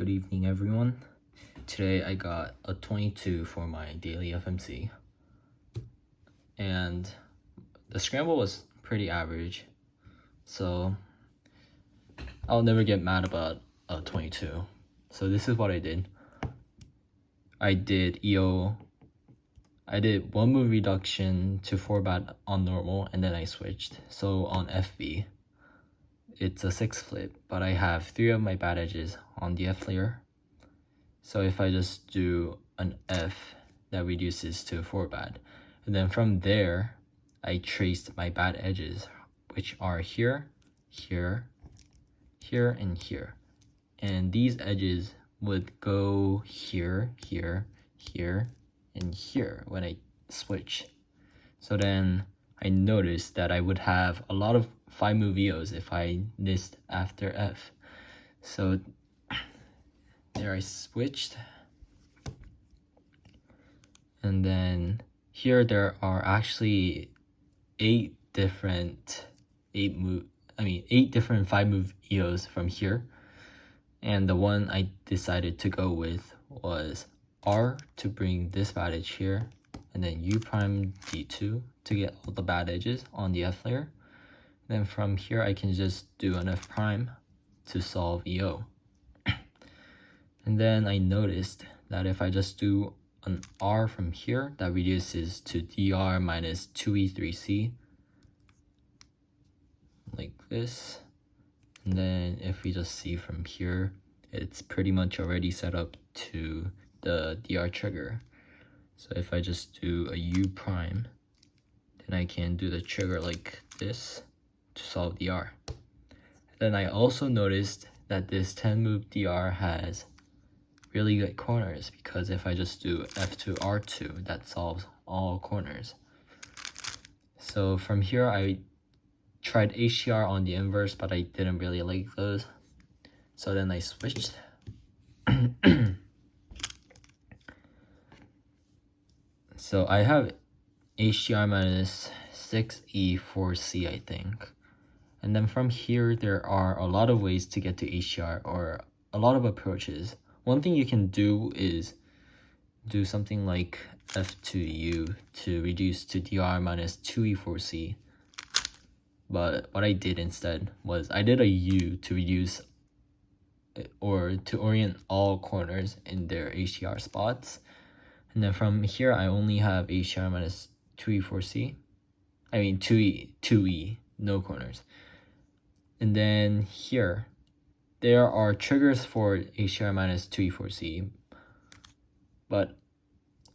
Good evening, everyone. Today I got a 22 for my daily FMC, and the scramble was pretty average, so I'll never get mad about a 22. So this is what I did. I did one move reduction to 4-bat on normal, and then I switched. So on FB, it's a 6 flip, but I have 3 of my bad edges on the F layer. So if I just do an F, that reduces to 4-bat. And then from there, I traced my bad edges, which are here, here, here, and here. And these edges would go here, here, here, and here when I switch. So then I noticed that I would have a lot of 5-move EOs if I missed after F. So there I switched. And then here there are actually 8 different 5-move EOs from here. And the one I decided to go with was R to bring this bad edge here, and then U prime D2 to get all the bad edges on the F layer. Then from here I can just do an F prime to solve EO. And then I noticed that if I just do an R from here, that reduces to DR minus 2E3C, like this. And then if we just see from here, it's pretty much already set up to the DR trigger. So if I just do a U prime, then I can do the trigger like this to solve DR. Then I also noticed that this 10-move DR has really good corners, because if I just do F2 R2, that solves all corners. So from here I tried HCR on the inverse, but I didn't really like those, so then I switched. So I have HCR minus 6E4C, I think. And then from here there are a lot of ways to get to HCR, or a lot of approaches. One thing you can do is do something like F2U to reduce to DR minus 2E4C. But what I did instead was I did a U to reduce or to orient all corners in their HCR spots. And then from here I only have HCR minus 2E4C. 2E, no corners. And then here, there are triggers for HCR minus 2E4C, but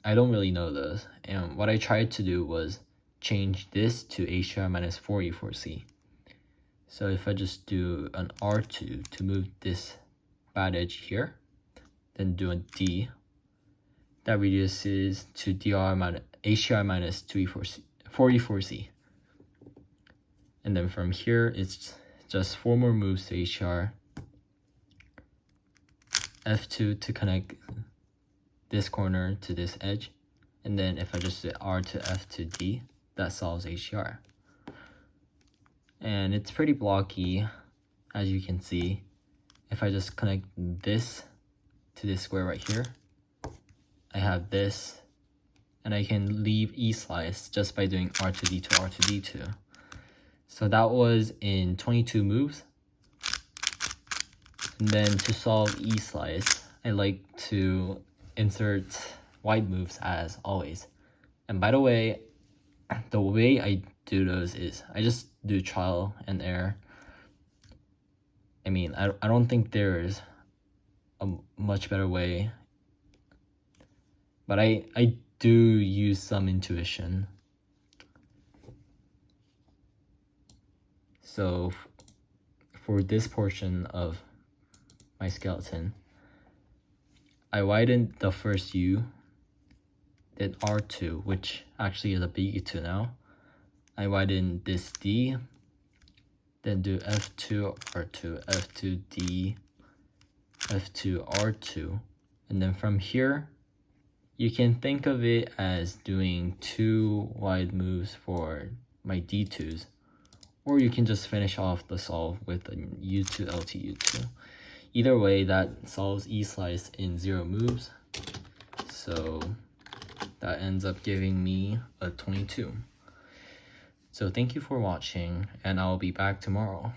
I don't really know those. And what I tried to do was change this to HCR minus 4E4C. So if I just do an R2 to move this bad edge here, then do a D, that reduces to HCR minus 4E4C. And then from here, it's just 4 more moves to HCR. F2 to connect this corner to this edge, and then if I just do R to F to D, that solves HCR. And it's pretty blocky, as you can see. If I just connect this to this square right here, I have this, and I can leave E slice just by doing R to D2, R to D2. So that was in 22 moves. And then to solve E slice, I like to insert wide moves as always. And by the way I do those is I just do trial and error. I don't think there's a much better way, but I do use some intuition. So for this portion of my skeleton, I widened the first U, did R2, which actually is a big E2 now. I widened this D, then do F2, R2, F2, D, F2, R2. And then from here, you can think of it as doing 2 wide moves for my D2s, or you can just finish off the solve with a U2, LT, U2. Either way, that solves E slice in 0 moves. So that ends up giving me a 22. So thank you for watching, and I'll be back tomorrow.